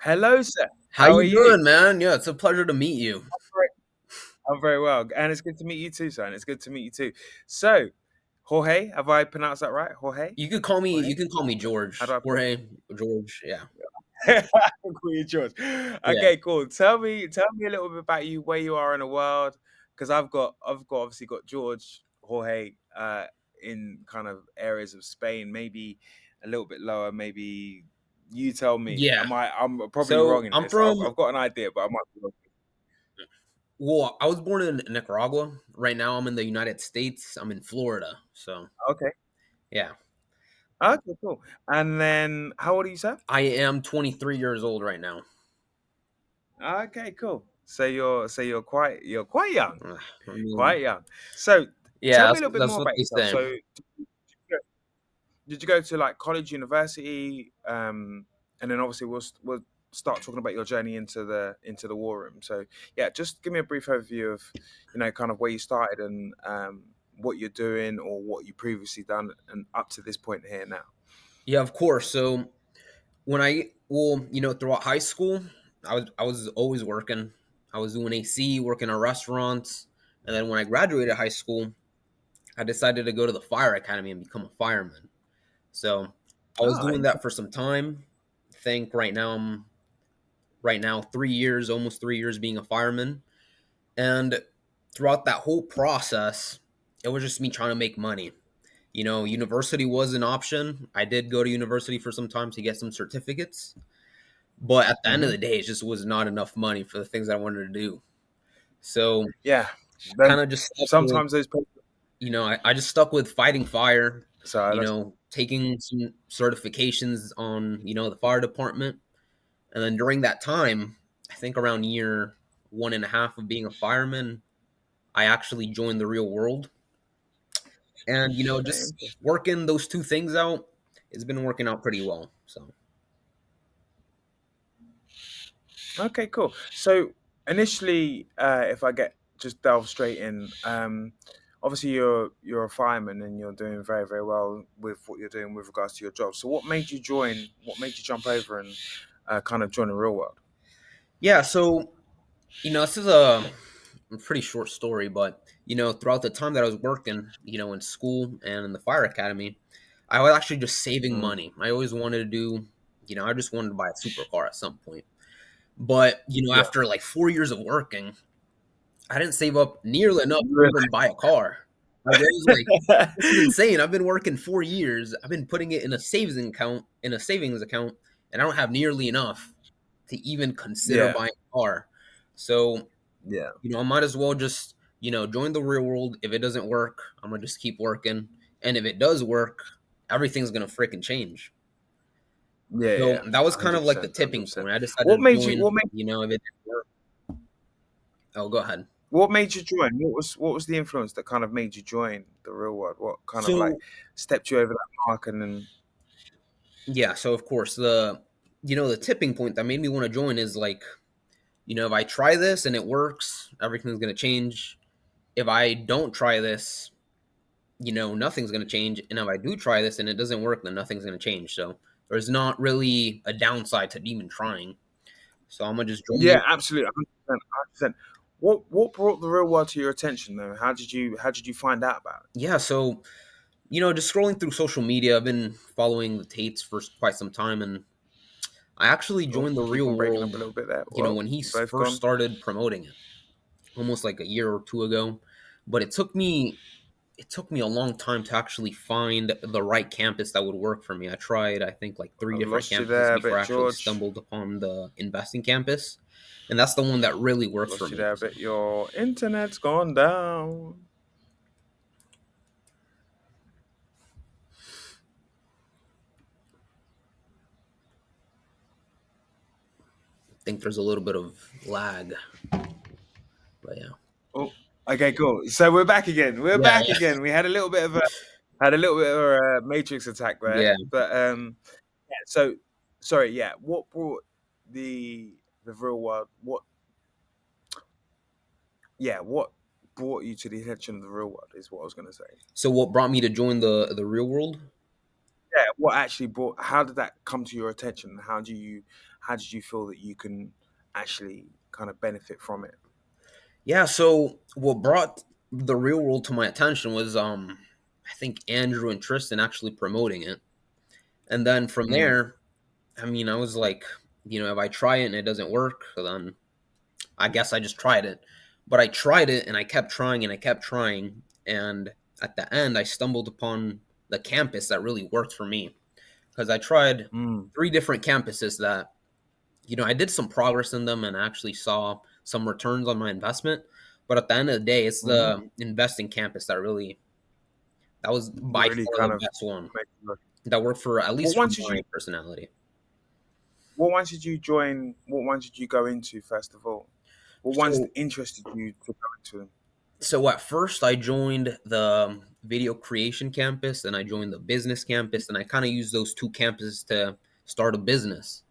Hello, sir. How How are you you? doing, man? Yeah, it's a pleasure to meet you. Great. I'm very well, and it's good to meet you too, son. It's good to meet you too. So, Jorge, have I pronounced that right? Jorge? You could call me Jorge? you can call me How do George. I pronounce Jorge, George, yeah. it? I'll call you George. Yeah. Okay, cool. Tell me a little bit about you, where you are in the world, because I've got obviously got George, Jorge, in kind of areas of Spain, maybe a little bit lower, maybe. You tell me. Yeah. I'm probably wrong So, in I'm this. I've, from I've got an idea, but I might be wrong. well, I was born in Nicaragua. Right now I'm in the United States. I'm in Florida. So, Okay. yeah. Okay, cool. And then how old are you, sir? I am 23 years old right now. Okay, cool. So you're quite young. I mean, Quite young. So yeah, tell me a little bit that's more what about they yourself. say. So did you go to like college, university, and then obviously we'll start talking about your journey into the war room. So yeah, just give me a brief overview of kind of where you started and what you're doing or what you previously done and up to this point here now. Yeah, of course. So, throughout high school, I was always working. I was doing AC, working at restaurants, and then when I graduated high school, I decided to go to the fire academy and become a fireman. So I was Oh, doing that for some time. I think right now 3 years, almost 3 years being a fireman. And throughout that whole process, it was just me trying to make money. University was an option. I did go to university for some time to get some certificates. But at the end of hmm the day, it just was not enough money for the things that I wanted to do. So yeah. kind of just stuck with Sometimes those people. I just stuck with fighting fire, So that's taking some certifications on, the fire department. And then during that time, I think around year one and a half of being a fireman, I actually joined the real world. And, very just interesting. working those two things out, it's been working out pretty well. So, Okay, cool. So initially, if I get just delve straight in, obviously you're a fireman and you're doing very very well with what you're doing with regards to your job. So what made you join? What made you jump over and kind of join the real world? yeah. So, this is a pretty short story, but, throughout the time that I was working, in school and in the fire academy, I was actually just saving Mm. money. I always wanted to do, I just wanted to buy a supercar at some point. But, Yeah. after like 4 years of working, I didn't save up nearly enough to Really? even buy a car. Like, it was like, this is insane. I've been working 4 years. I've been putting it in a savings account, and I don't have nearly enough to even consider Yeah. buying a car. So, Yeah. I might as well just, join the real world. If it doesn't work, I'm gonna just keep working. And if it does work, everything's gonna freaking change. Yeah. So Yeah. that was kind Hundred of like the percent. Hundred tipping percent. point. I decided What to made you? What join, made? if it didn't work. Oh, go ahead. What made you join? What was the influence that kind of made you join the real world? What kind of like So stepped you over that mark and then yeah, so of course the tipping point that made me want to join is like, if I try this and it works, everything's gonna change. If I don't try this, nothing's gonna change. And if I do try this and it doesn't work, then nothing's gonna change. So there's not really a downside to even trying. So I'm gonna just join yeah, it. absolutely, 100%, 100%. What brought the real world to your attention though? How did you find out about it? Yeah, so just scrolling through social media, I've been following the Tates for quite some time, and I actually Oh, joined the keep real on breaking up a world, little bit there. Well, when he you both first gone. started promoting it, almost like a year or two ago. But it took me a long time to actually find the right campus that would work for me. I tried, I think, like three I've different lost you campuses there a before I bit, actually George. stumbled upon the investing campus, and that's the one that really works for Lost you me. there a So bit. Your internet's gone down. I think there's a little bit of lag, but yeah, Oh, okay, cool. So we're back again. We're yeah, back again. We had a little bit of a matrix attack there, yeah. but yeah. So sorry. Yeah. What brought the real world? What brought you to the attention of the real world is what I was going to say. So what brought me to join the real world? yeah, what actually brought? How did that come to your attention? How did you feel that you can actually kind of benefit from it? Yeah, so what brought the real world to my attention was I think Andrew and Tristan actually promoting it. And then from Mm, there, I mean, I was like, if I try it and it doesn't work, then I guess I just tried it. But I tried it and I kept trying and I kept trying. And at the end, I stumbled upon the campus that really worked for me because I tried mm, three different campuses that, I did some progress in them and actually saw some returns on my investment. But at the end of the day, it's hmm. the investing campus that was by Really far kind the of best one make you look. that worked for, at What least for ones did you? my personality. What ones did you join? What ones did you go into first of all? What ones So, interested you to go into them? so at first I joined the video creation campus, and I joined the business campus, and I kind of used those two campuses to start a business.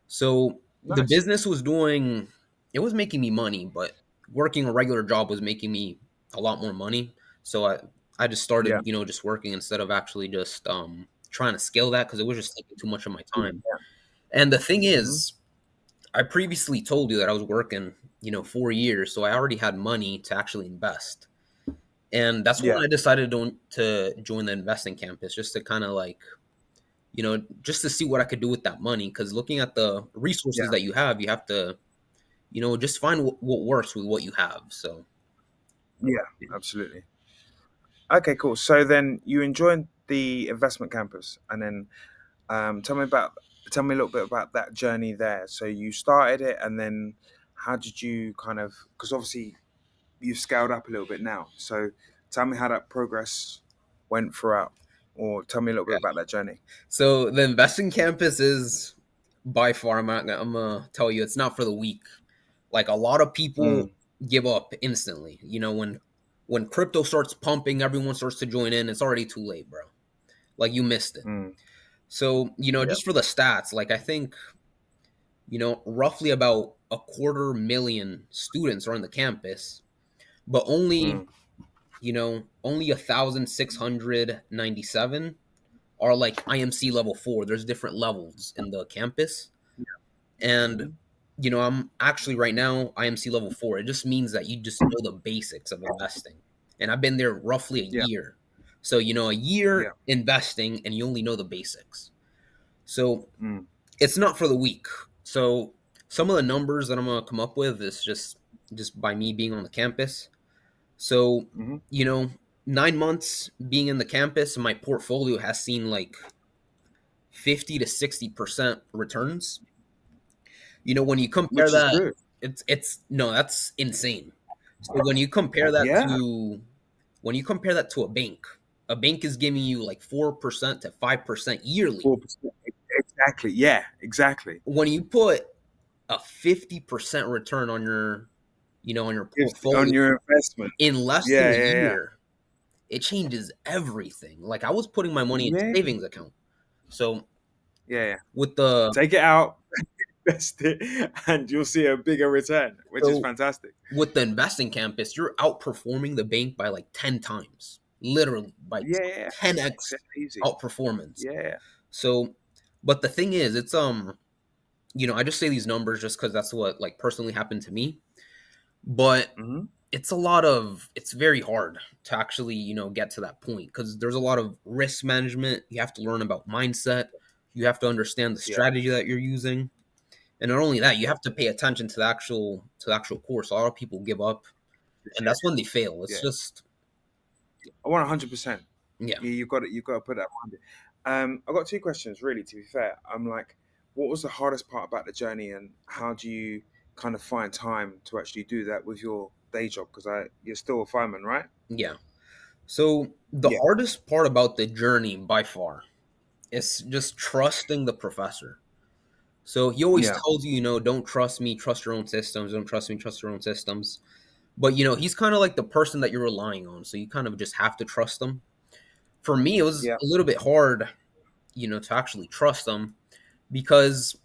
So the Nice. business was doing, it was making me money, but working a regular job was making me a lot more money. So I just Yeah. started, just working instead of actually just trying to scale that because it was just taking too much of my Yeah. time. And the thing Hmm. is, I previously told you that I was working, 4 years, so I already had money to actually invest. And that's when Yeah. I decided to join the investing campus, just to kind of like, just to see what I could do with that money. Because looking at the resources Yeah. that you have to, just find what works with what you have. So, Yeah. Absolutely. Okay. Cool. So then you enjoyed the investment campus, and then tell me a little bit about that journey there. So you started it, and then how did you kind of? Because obviously you've scaled up a little bit now. So tell me how that progress went throughout, or tell me a little bit about that journey. so the investing campus is by far, I'm gonna tell you, it's not for the weak. Like a lot of people Mm, give up instantly. When crypto starts pumping, everyone starts to join in. It's already too late, bro. Like you missed it. mm, So, yeah. just for the stats, like I think, roughly about a quarter million students are on the campus, but only, Mm, only 1,697 are like IMC level 4. There's different levels in the campus. And, mhm, I'm actually right now IMC level 4. It just means that you just know the basics of investing. And I've been there roughly a yeah. year. So, a Yeah. year investing and you only know the basics. So Mm, it's not for the weak. So some of the numbers that I'm gonna come up with is just by me being on the campus. So, mhm. 9 months being in the campus, my portfolio has seen like 50 to 60% returns. When you compare Which is that, good. it's no, that's insane. So Yeah. when you compare that to a bank is giving you like 4% to 5% yearly. 4%. Exactly. Yeah. Exactly. When you put a 50% return on your If portfolio on your investment. in less than Yeah. a Yeah. Yeah. year, it changes everything. Like I was putting my money in a Yeah. savings account. So Yeah. Yeah. with the Take it out, invest it, and you'll see a bigger return, which is so fantastic. with the investing campus, you're outperforming the bank by like 10 times. Literally by Yeah. Yeah. Yeah. 10x Easy. outperformance. Yeah. So but the thing is, it's I just say these numbers just cuz that's what like personally happened to me, but Hmm. it's very hard to actually get to that point because there's a lot of risk management. You have to learn about mindset, you have to understand the Yeah. strategy that you're using, and not only that, you Yeah. have to pay attention to the actual course. A lot of people give up, and that's when they fail. It's Yeah. just I want 100%. yeah. You got it. You got to put that behind it. I've got two questions really. To be fair, I'm like, what was the hardest part about the journey, and how do you kind of find time to actually do that with your day job? Because you're still a fireman, right? Yeah, so the Yeah. hardest part about the journey by far is just trusting the professor. So he always Yeah. tells you, don't trust me, trust your own systems, don't trust me, trust your own systems. But he's kind of like the person that you're relying on, so you kind of just have to trust them. For me, it was Yeah. a little bit hard, to actually trust them because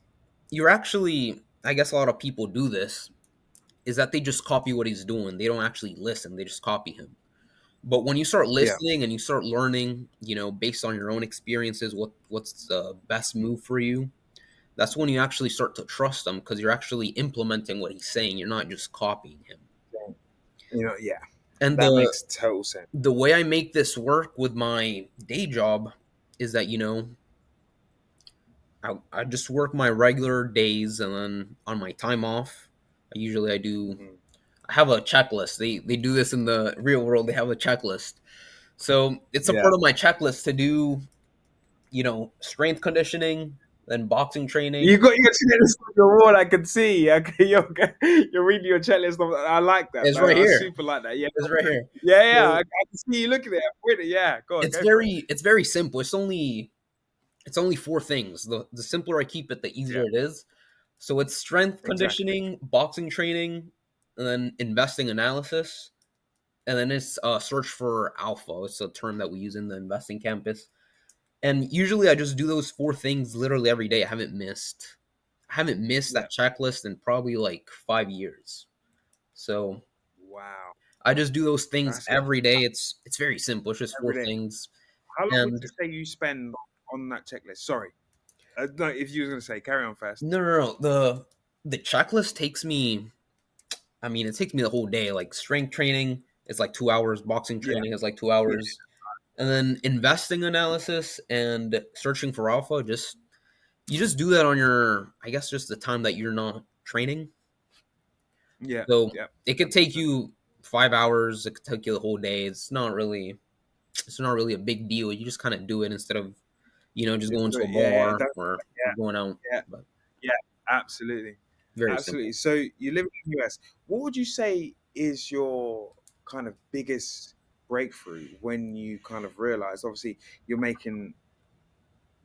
you're actually, I guess a lot of people do this, is that they just copy what he's doing. They don't actually listen, they just copy him. But when you start Yeah. listening and you start learning, based on your own experiences, what's the best move for you, that's when you actually start to trust him because you're actually implementing what he's saying. You're not just copying him. Yeah, And that the makes total sense. the way I make this work with my day job is that I just work my regular days, and then on my time off, I do. Hmm. I have a checklist. They do this in the real world. They have a checklist. So it's a Yeah. part of my checklist to do, strength conditioning, then boxing You training. got your checklist on your wall. I can see. Okay, you're reading your checklist. I like that. It's right I here. super like that. Yeah, It's right here. yeah, yeah. I So can see you looking at it. With it. Yeah, go on, it's go for it. very simple. It's only four things. The simpler I keep it, the easier Yeah, it is. So it's strength exactly. conditioning, boxing training, and then investing analysis, and then it's search for alpha. It's a term that we use in the investing campus. And usually I just do those four things literally every day. I haven't missed Yeah. that checklist in probably like 5 years. So Wow, I just do those things that's it. every day. It's very simple. It's just four Every day. things. How long would And you say you spend on that checklist? Sorry, no. If you were going to say, carry on first. no, no, no. The checklist takes me. I mean, it takes me the whole day. Like strength training is like 2 hours. Boxing Yeah, training is like two yeah, hours. And then investing analysis and searching for alpha. Just you just do that on your. I guess just the time that you're not training. yeah, So yeah. it That could makes take sense. you 5 hours. It could take you the whole day. It's not really a big deal. You just kind of do it instead of just Just going do to it. a Yeah, yeah. bar or Yeah, going out. yeah, But yeah. Absolutely. very Absolutely. simple. So you live in the US. What would you say is your kind of biggest breakthrough when you kind of realize, obviously, you're making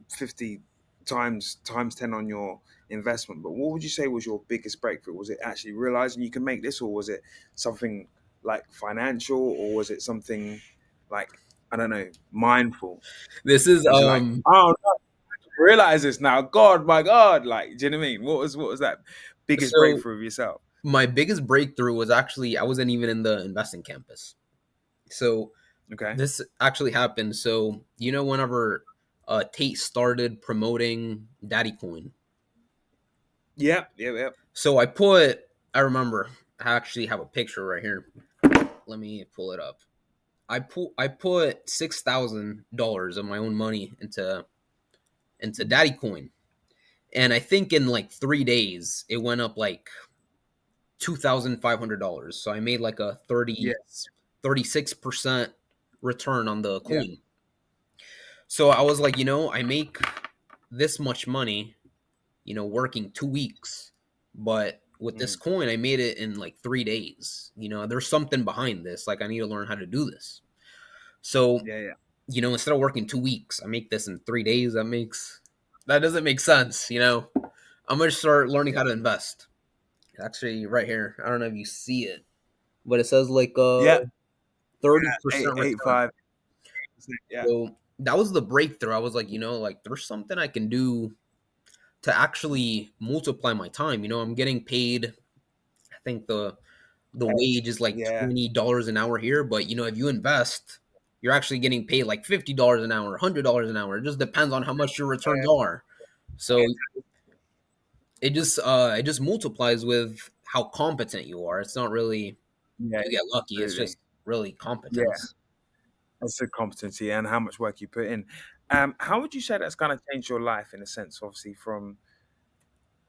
50 times 10 on your investment, but what would you say was your biggest breakthrough? Was it actually realizing you can make this, or was it something like financial, or was it something like, I don't know, mindful? This is Was it like, oh no, I realize this now. God, my God. Like, do you know what I mean? What was that biggest so breakthrough of yourself? my biggest breakthrough was actually I wasn't even in the investing campus. So Okay. this actually happened. So whenever Tate started promoting Daddy Coin. Yep, yep, yep. So I remember I actually have a picture right here. Let me pull it up. I put $6,000 of my own money into Daddy Coin, and I think in like 3 days it went up like $2,500. So I made like a Yeah, 36% return on the yeah. coin. So I was like, I make this much money, working 2 weeks, but with this Mm, coin, I made it in like 3 days. There's something behind this. Like I need to learn how to do this. So yeah, yeah, instead of working 2 weeks, I make this in 3 days. That doesn't make sense. I'm gonna start learning how yeah. to invest. Actually, right here, I don't know if you see it, but it says like Yeah. 30% Eight return. 5. Yeah. So that was the breakthrough. I was like, like there's something I can do to actually multiply my time. I'm getting paid. I think the wage is like Yeah. $20 an hour here, but if you invest, you're actually getting paid like $50 an hour, $100 an hour. It just depends on how much your returns are. So it just multiplies with how competent you are. It's not really Yeah, you get lucky. It's absolutely. just really Yeah, competence. that's a competency and how much work you put in. How would you say that's kind of changed your life in a sense, obviously, from,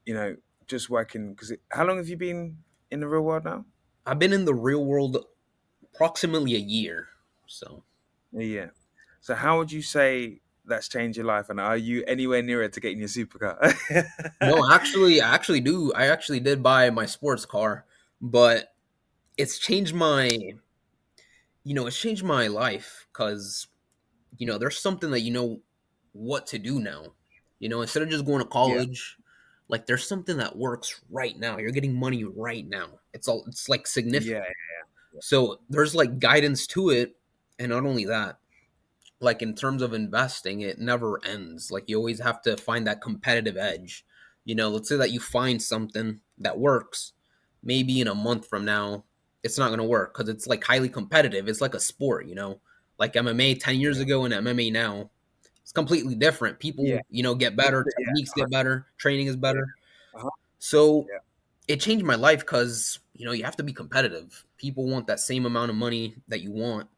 you know, just working? Because how long have you been in the real world now? I've been in the real world approximately a year. So Yeah. So how would you say that's changed your life? And are you anywhere nearer to getting your supercar? no, I actually did buy my sports car, but it's changed my life because there's something that what to do now. Instead of just going to Yeah. college, like there's something that works right now. You're getting money right now. It's like significant. Yeah. So there's like guidance to it, and not only that, like in terms of investing, it never ends. Like you always have to find that competitive edge. Let's say that you find something that works, maybe in a month from now. it's not going to work because it's like highly competitive. It's like a sport, like MMA 10 years Yeah. ago and MMA now. It's completely different. Yeah. People, get better, Yeah. techniques get better, training is Yeah. better. Uh-huh. So Yeah. it changed my life because, you have to be competitive. People want that same amount of money that you want.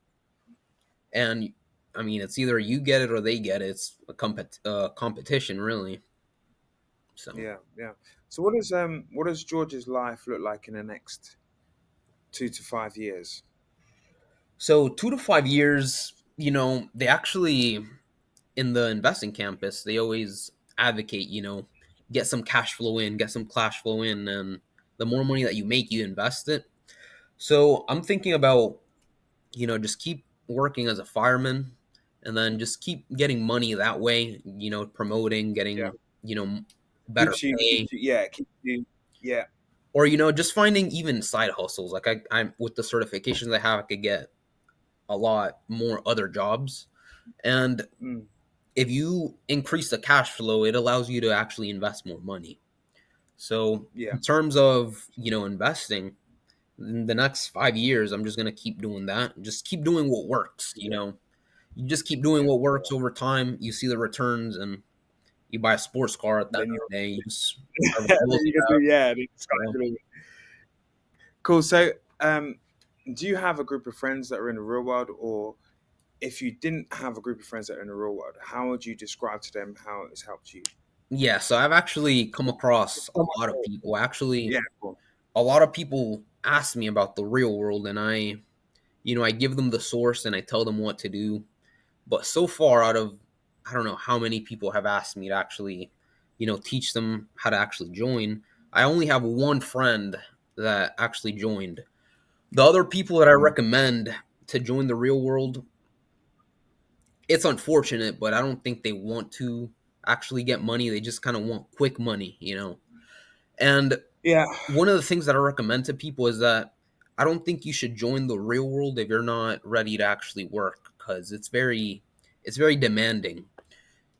And I mean, it's either you get it or they get it. It's a competition, really. So, Yeah. Yeah. So what does George's life look like in the next 2 to 5 years? so 2 to 5 years, they actually, in the investing campus, they always advocate, get some cash flow in, get some cash flow in, and the more money that you make, you invest it. So I'm thinking about, just keep working as a fireman and then just keep getting money that way, promoting, Yeah. getting, better pay, Keeps you, yeah, or, just finding even side hustles. Like I'm with the certifications I have, I could get a lot more other jobs. And mm, if you increase the cash flow, it allows you to actually invest more money. So yeah, in terms of, investing, in the next 5 years, I'm just gonna keep doing that. Just keep doing what works, yeah, You just keep doing yeah, what yeah. works over time, you see the returns, and you buy a sports car at the end Then of you're, the day, you just whatever then goals you you can do, have. yeah. The sky's So the limit. Cool. So, do you have a group of friends that are in the real world, or if you didn't have a group of friends that are in the real world, how would you describe to them how it's helped you? yeah, so I've actually come across So much a lot of more. people. Actually, Yeah, cool. a lot of people ask me about the real world, and I give them the source and I tell them what to do. But so far, out of I don't know how many people have asked me to actually, teach them how to actually join. I only have one friend that actually joined. The other people that I Mm, recommend to join the real world, it's unfortunate, but I don't think they want to actually get money. They just kind of want quick money. And yeah, one of the things that I recommend to people is that I don't think you should join the real world if you're not ready to actually work because it's very demanding.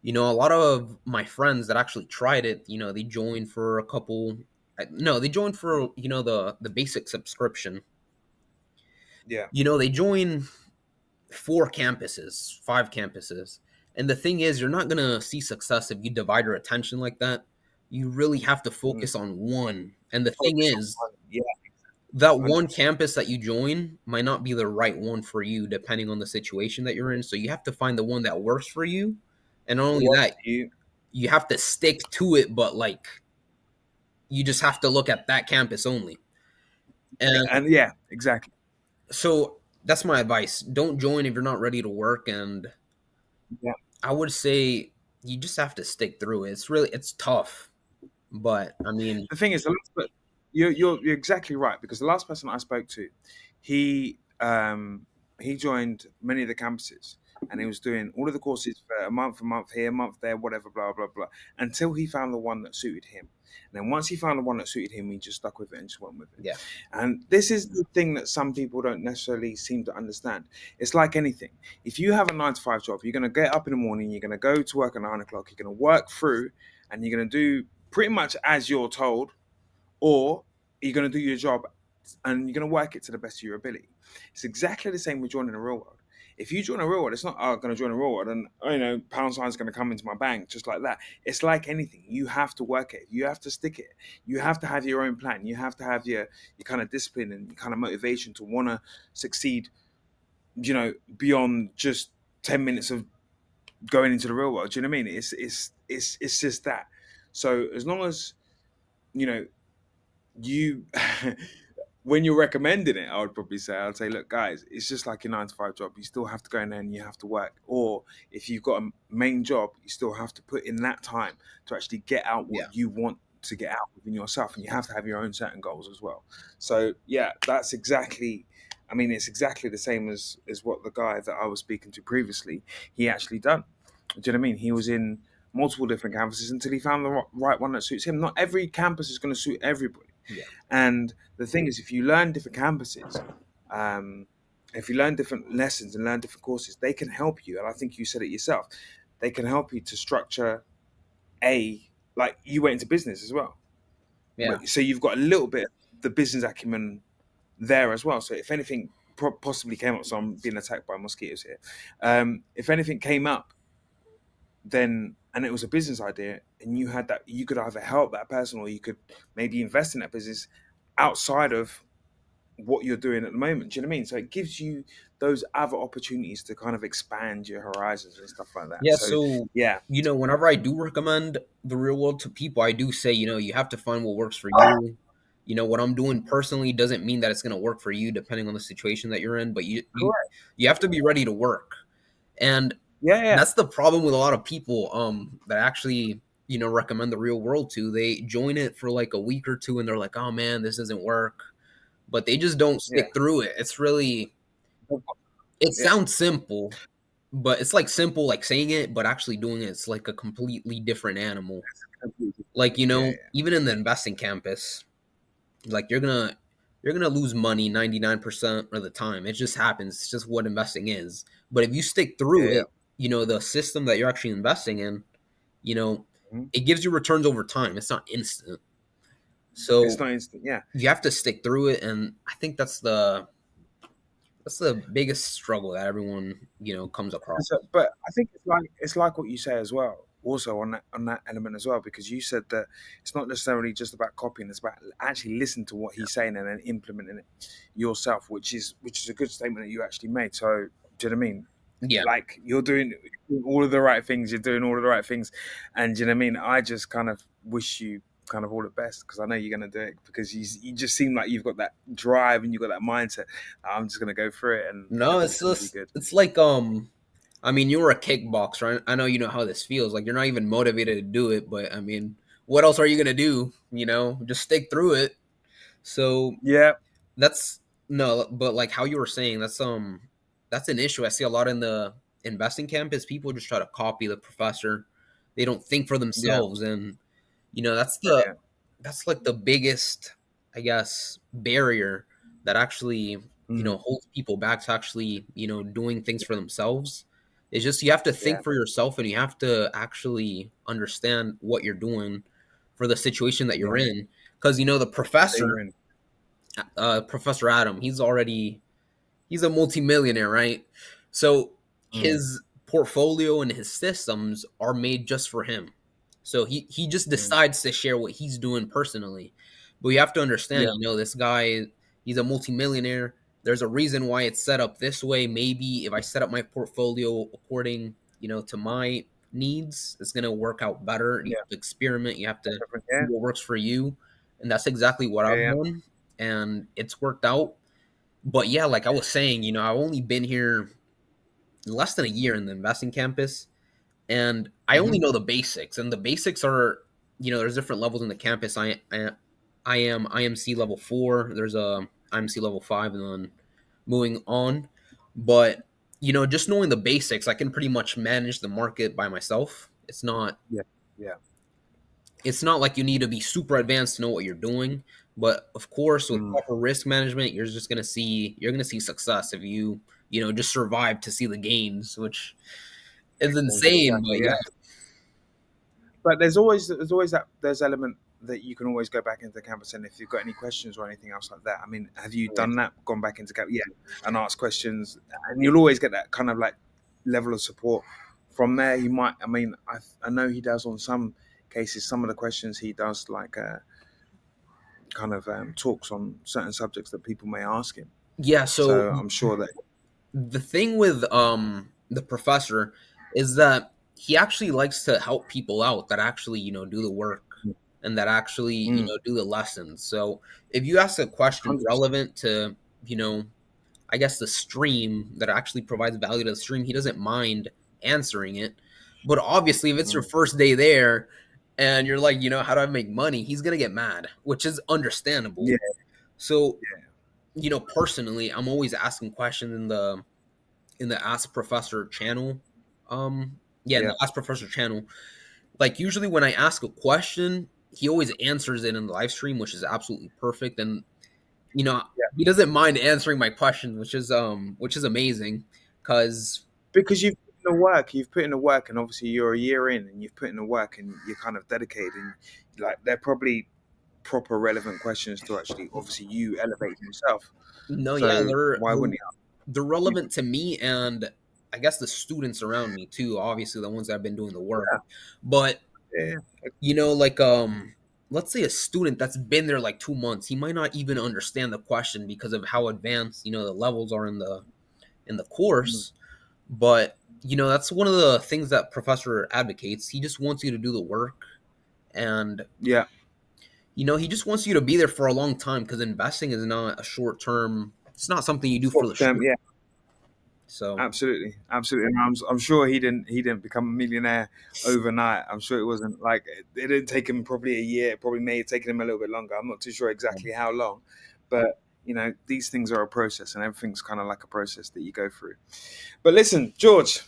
A lot of my friends that actually tried it, they joined for a couple no, they joined for, the basic subscription. yeah. They join 4 campuses, 5 campuses. And the thing is, you're not going to see success if you divide your attention like that. You really have to Mm. focus on one. And the thing Focus on is, one. Yeah, that one 100%. campus that you join might not be the right one for you depending on the situation that you're in. So you have to find the one that works for you. And not only What that, you? you have to stick to it, but like you just have to look at that campus only. Yeah, And and yeah, exactly. so that's my advice. Don't join if you're not ready to work. And Yeah. I would say you just have to stick through it. It's tough, but I mean, The thing is, you're exactly right because the last person I spoke to, he he joined many of the campuses and he was doing all of the courses for a month here, a month there, whatever, blah blah blah, until he found the one that suited him. And then once he found the one that suited him, he just stuck with it and just went with it. yeah, And this is the thing that some people don't necessarily seem to understand. It's like anything. If you have a 9 to 5 job, you're going to get up in the morning, you're going to go to work at 9 o'clock, you're going to work through, and you're going to do pretty much as you're told, or you're going to do your job and you're going to work it to the best of your ability. It's exactly the same with joining the real world. If you join a real world, it's not, oh, I'm going to join a real world and, pound sign's going to come into my bank just like that. It's like anything. You have to work it. You have to stick it. You have to have your own plan. You have to have your kind of discipline and your kind of motivation to want to succeed, beyond just 10 minutes of going into the real world. Do you know what I mean? It's just that. So as long as, you know, you when you're recommending it, I'd say, look, guys, it's just like your 9 to 5 job. You still have to go in there and you have to work. Or if you've got a main job, you still have to put in that time to actually get out yeah, what you want to get out within yourself, and you have to have your own certain goals as well. So yeah, that's exactly. I mean, it's exactly the same as what the guy that I was speaking to previously he actually done. Do you know what I mean? He was in multiple different campuses until he found the right one that suits him. Not every campus is going to suit everybody. yeah, And the thing is, if you learn different campuses, um, if you learn different lessons and learn different courses, they can help you. And I think you said it yourself. They can help you to structure like you went into business as well. yeah, So you've got a little bit of the business acumen there as well. So if anything possibly came up, so I'm being attacked by mosquitoes here. If anything came up, then and it was a business idea, and you had that, you could either help that person or you could maybe invest in that business outside of what you're doing at the moment. Do you know what I mean? So it gives you those other opportunities to kind of expand your horizons and stuff like that. Yeah, So so yeah, whenever I do recommend the real world to people, I do say, you have to find what works for you. What I'm doing personally doesn't mean that it's going to work for you depending on the situation that you're in, but correct. you have to be ready to work. And Yeah, yeah, that's the problem with a lot of people that actually, recommend the real world to. They join it for like a week or two and they're like, "Oh man, this doesn't work." But they just don't yeah, stick through it. It yeah. sounds simple, but it's like simple, like saying it, but actually doing it's like a completely different animal. Completely. Like, Yeah, yeah, even in the investing campus, like you're gonna lose money 99% of the time. It just happens. It's just what investing is. But if you stick yeah, through yeah. it, the system that you're actually investing in, you know, Mhm. it gives you returns over time. It's not instant. It's So not instant. Yeah. you have to stick through it, and I think that's the biggest struggle that everyone comes across. So, but I think it's like what you say as well. Also on that element as well, because you said that it's not necessarily just about copying; it's about actually listening to what he's saying and then implementing it yourself, which is a good statement that you actually made. So, do you know what I mean? Yeah. Like you're doing all of the right things, you're doing all of the right things, and do you know what I mean? I just kind of wish you kind of all the best because I know you're going to do it because you just seem like you've got that drive and you've got that mindset. I'm just going to go through it and No, it's everything's going to be just good. it's like I mean, you were a kickboxer. I know you know how this feels. Like you're not even motivated to do it, but I mean, what else are you gonna do? Just stick through it. So Yeah, that's no, but like how you were saying, that's an issue I see a lot in the investing campus. People just try to copy the professor. They don't think for yeah, themselves, and that's yeah. like the biggest, I guess, barrier that actually Mm, holds people back to actually doing things for themselves. It's just you have to yeah, think for yourself, and you have to actually understand what you're doing for the situation that you're yeah. in. Because the There professor, you're in. Professor Adam, he's a multimillionaire, right? So Mm, his portfolio and his systems are made just for him. So he just mm, decides to share what he's doing personally. But you have to understand, yeah, this guy, he's a multimillionaire. There's a reason why it's set up this way. Maybe if I set up my portfolio according, to my needs, it's gonna work out better. You yeah. have to experiment, you have to Different. see Yeah, what works for you. And that's exactly what yeah, I've yeah. done. And it's worked out, but yeah, like I was saying, I've only been here less than a year in the investing campus, and I only Hmm. know the basics. And the basics are, there's different levels in the campus. I am IMC level 4. There's a IMC level 5, and then moving on. But just knowing the basics, I can pretty much manage the market by myself. Yeah, yeah. It's not like you need to be super advanced to know what you're doing, but of course with Mm, proper risk management you're going to see success if you just survive to see the gains, which is insane, exactly. but Yeah. yeah. But there's always that there's element that you can always go back into the campus and if you've got any questions or anything else like that. I mean, have you Yeah. done that? Gone back into camp? Yeah, and asked questions, and you'll always get that kind of like level of support from there. You might. I mean, I know he does on some cases. Some of the questions he does like kind of talks on certain subjects that people may ask him. Yeah, so So I'm sure that. the thing with the professor is that he actually likes to help people out that actually do the work and that actually Mm, do the lessons. So if you ask a question 100%. relevant to you know I guess the stream that actually provides value to the stream, he doesn't mind answering it. But obviously, if it's your Mm, first day there and you're like, how do I make money? He's gonna get mad, which is understandable. yeah, So, yeah, personally, I'm always asking questions in the Ask Professor channel. Yeah, in yeah, the Ask Professor channel. Like usually when I ask a question, he always answers it in the live stream, which is absolutely perfect. And you know, yeah. he doesn't mind answering my questions, which is amazing because Because you've put in the work, and obviously you're a year in, and you've put in the work, and you're kind of dedicated, and like they're probably. proper relevant questions to actually obviously you elevate yourself. No, yeah, So why wouldn't they're you? relevant to me and I guess the students around me too. Obviously, the ones that have been doing the work, but Yeah, like let's say a student that's been there like 2 months, he might not even understand the question because of how advanced the levels are in the yeah. course. But that's one of the things that professor advocates. He just wants you to do the work, and Yeah. he just wants you to be there for a long time because investing is not a short term. It's not something you do for Short the term, short. yeah, So absolutely, absolutely. And I'm sure he didn't become a millionaire overnight. I'm sure it wasn't like it didn't take him probably a year. It probably may have taken him a little bit longer. I'm not too sure exactly how long, but these things are a process, and everything's kind of like a process that you go through. But listen, George,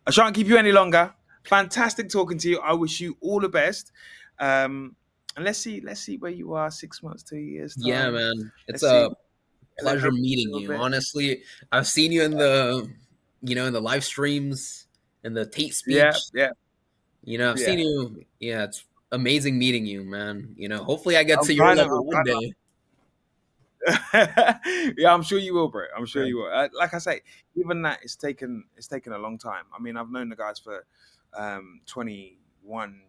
I shan't keep you any longer. Fantastic talking to you. I wish you all the best. And let's see where you are 6 months, 2 years yeah, time. man, it's Let's see, a pleasure elevate a meeting little you. bit. Honestly, I've seen you in the in the live streams and the Tate Yeah, speech. yeah, I've seen yeah. you. Yeah, it's amazing meeting you, man. Hopefully I get I'm to your kind of, level one day. yeah, I'm sure you will, bro. I'm sure Yeah, you will. Like I say, even that it's taken a long time. I mean, I've known the guys for 21,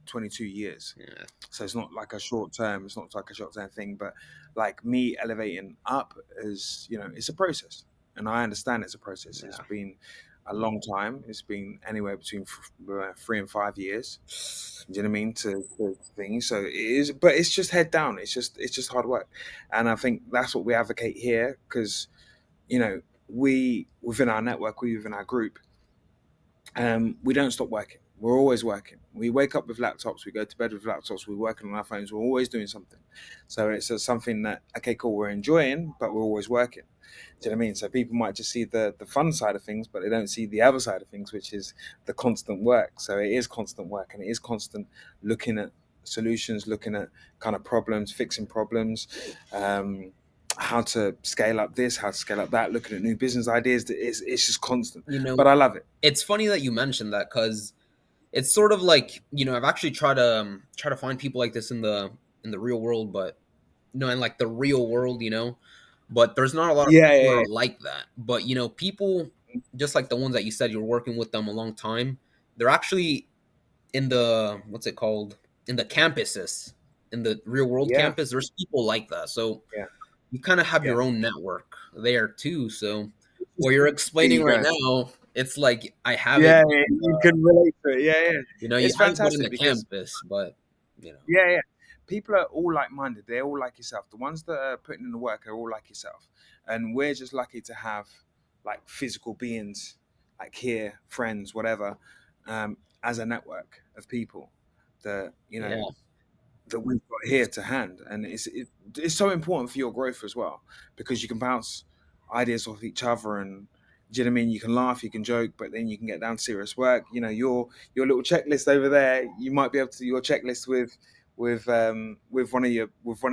22 years. yeah, So it's not like a short term. It's not like a short term thing. But like me elevating up is, it's a process, and I understand it's a process. It's yeah. been a long time. It's been anywhere between 3 and 5 years. Do you know what I mean? To things. So it is, but it's just head down. It's just hard work, and I think that's what we advocate here because we within our network, we within our group, we don't stop working. We're always working. We wake up with laptops. We go to bed with laptops. We're working on our phones. We're always doing something. So it's something that okay, cool. We're enjoying, but we're always working. Do you know what I mean? So people might just see the fun side of things, but they don't see the other side of things, which is the constant work. So it is constant work, and it is constant looking at solutions, looking at kind of problems, fixing problems, how to scale up this, how to scale up that, looking at new business ideas. It's just constant, You but know, I love it. it's funny that you mentioned that because it's sort of like I've actually tried to try to find people like this in the real world, but in like the real world, but there's not a lot of Yeah, people yeah, that yeah. are like that. But people just like the ones that you said you're working with them a long time, they're actually in the what's it called in the campuses in the real world Yeah, campus. There's people like that, so yeah, you kind of have yeah. your own network there too. So Just- what you're There explaining you right go. now, it's like I have it. Yeah, yeah, you can relate to it. Yeah, yeah. You It's haven't been in fantastic the because campus, but you know, yeah, yeah. People are all like-minded. They're all like yourself. The ones that are putting in the work are all like yourself, and we're just lucky to have like physical beings, like here, friends, whatever, as a network of people that yeah. that we've got here to hand, and it's so important for your growth as well because you can bounce ideas off each other, and do you know what I mean? You can laugh, you can joke, but then you can get down to serious work. Your little checklist over there, you might be able to do your checklist with one of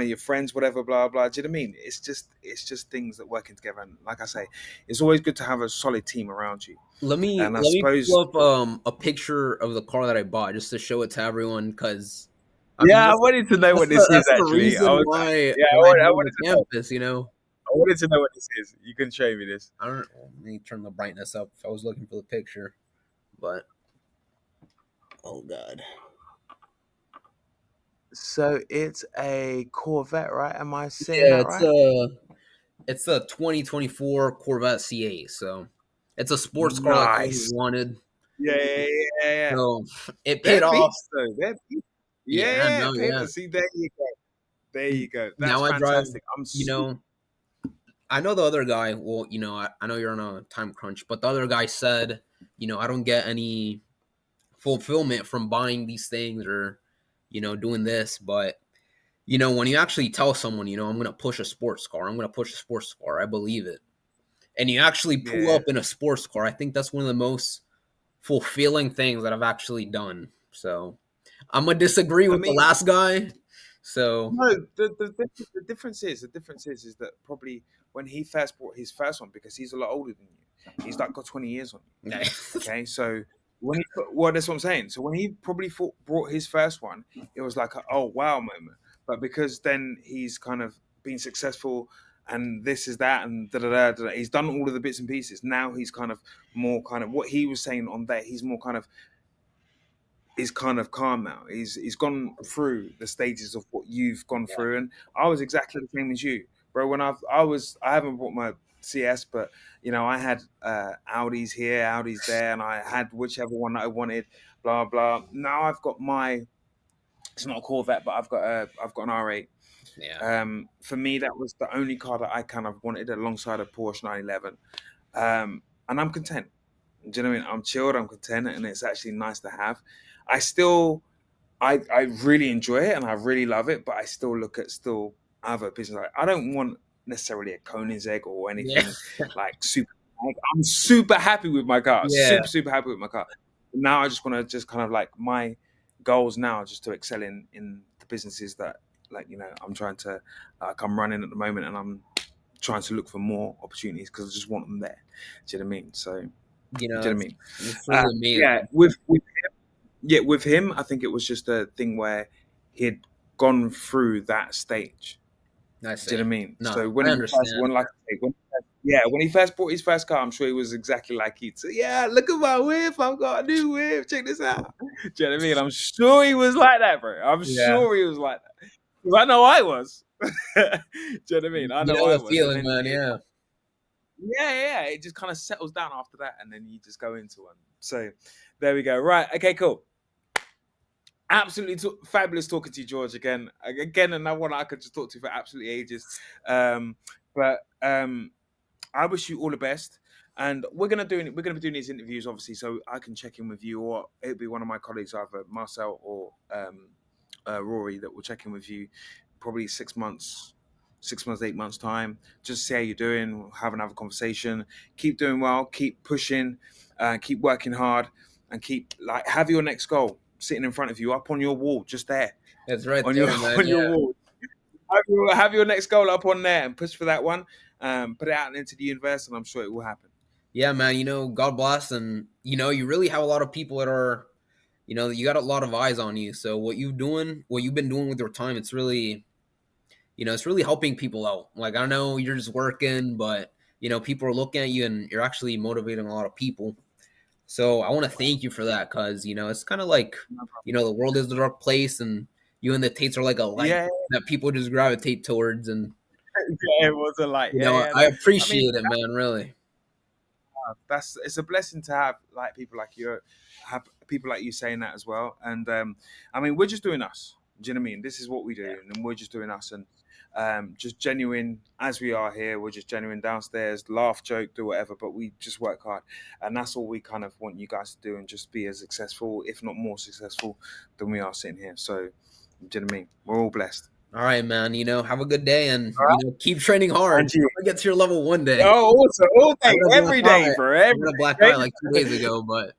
your friends, whatever, blah blah. Do you know what I mean? It's just things that working together, and like I say, it's always good to have a solid team around you. And I Let me pull suppose, up a picture of the car that I bought just to show it to everyone because I mean yeah, I wanted to know what this is that's the actually. reason why I I joined wanted the to know. campus. I wanted to know what this is. You can show me this. I don't let me turn the brightness up if I was looking for the picture, but oh god. So it's a Corvette, right? Am I saying Yeah, that right? it's a 2024 Corvette C8, so it's a sports car like I always Nice. wanted. Yeah, yeah, yeah, yeah. So it paid They're off. beats though. They're beats. Yeah, Yeah, yeah. no, yeah. Paper. See, there you go. There you go. That's Now I drive, fantastic. I'm you super. know, I know the other guy, well, I know you're on a time crunch, but the other guy said, I don't get any fulfillment from buying these things or, doing this. But, when you actually tell someone, I'm going to push a sports car, I'm going to push a sports car, I believe it. And you actually pull Yeah. up in a sports car, I think that's one of the most fulfilling things that I've actually done. So I'm going to disagree I with the mean, last guy. So, no. The difference is that probably when he first bought his first one, because he's a lot older than you, he's like got 20 years on you. Okay, so when well, that's what I'm saying. So when he probably brought his first one, it was like a oh wow moment. but because then he's kind of been successful and this is that and da da da da. He's done all of the bits and pieces. Now he's kind of more kind of what he was saying on there. He's more kind of is kind of calm now. He's gone through the stages of what you've gone Yeah, through, and I was exactly the same as you, bro. When I haven't bought my CS, but I had Audis here, Audis there, and I had whichever one that I wanted. Blah blah. Now I've got my. It's not a Corvette, but I've got an R8. yeah, For me, that was the only car that I kind of wanted alongside a Porsche 911, and I'm content. Do you know what I mean? I'm chilled, I'm content, and it's actually nice to have. I still I really enjoy it and I really love it, but I still look at still other business. Like, I don't want necessarily a Koenigsegg or yeah, anything like super. Like, I'm super happy with my car, yeah. super happy with my car. Now I just want to just kind of like my goals now are just to excel in the businesses that I'm trying to I'm running at the moment, and I'm trying to look for more opportunities because I just want them there. Do you know what I mean? So do You you know, know what I mean? it's really Yeah, amazing. with him, I think it was just a thing where he had gone through that stage. I Do you know see. what I mean? No, So when I he first, understand. when like I say, when he first bought his first car, I'm sure he was exactly like he'd say, "Yeah, look at my whip! I've got a new whip. Check this out." Do you know what I mean? I'm sure he was like that, bro. I'm Yeah, sure he was like that. 'Cause I know I was. Do you know what I mean? I you know know I the was, and feeling, then man. Yeah, yeah, it just kind of settles down after that, and then you just go into one. So there we go. Right. Okay. Cool. Absolutely fabulous talking to you, George. Again, another one I could just talk to for absolutely ages. But I wish you all the best. And we're gonna be doing these interviews, obviously, so I can check in with you, or it'll be one of my colleagues, either Marcel or Rory, that will check in with you, probably 6 months, 6 months, 8 months time, just see how you're doing, we'll have another conversation. Keep doing well, keep pushing, keep working hard, and keep like have your next goal sitting in front of you, up on your wall, just there it's right on your there, man. on your Yeah, wall. Have your next goal up on there and push for that one. Put it out into the universe, and I'm sure it will happen. yeah, man. God bless, and you really have a lot of people that are, you got a lot of eyes on you. So what you've been doing with your time, it's really helping people out. Like I know you're just working, but people are looking at you, and you're actually motivating a lot of people. So I want to thank you for that because it's kind of like No problem. the world is a dark place, and you and the Tates are like a light Yeah, that people just gravitate towards, and yeah, it was a light. Yeah, yeah. I I mean, appreciate it, man. Really. that's it's a blessing to have like people like you, have people like you saying that as well. And I mean, we're just doing us. Do you know what I mean? This is what we do, and we're just doing us, and just genuine as we are here. We're just genuine downstairs, laugh, joke, do whatever, but we just work hard, and that's all we kind of want you guys to do, and just be as successful, if not more successful, than we are sitting here. So, do you know what I mean? We're all blessed. All right, man. Have a good day, and All right, keep training hard. and you. I'm gonna get to your level one day. Oh, also all I day, got a black every day, eye. bro, I every got a black day. eye like 2 days ago, but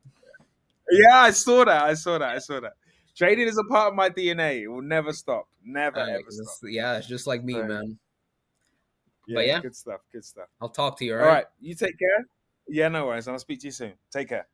Yeah, I saw that. I saw that. I saw that. Trading is a part of my DNA. It will never stop. Never ever stop. yeah, it's just like me, So man. But yeah, yeah, good stuff. Good stuff. I'll talk to you. All All right. right, you take care. Yeah, no worries. I'll speak to you soon. Take care.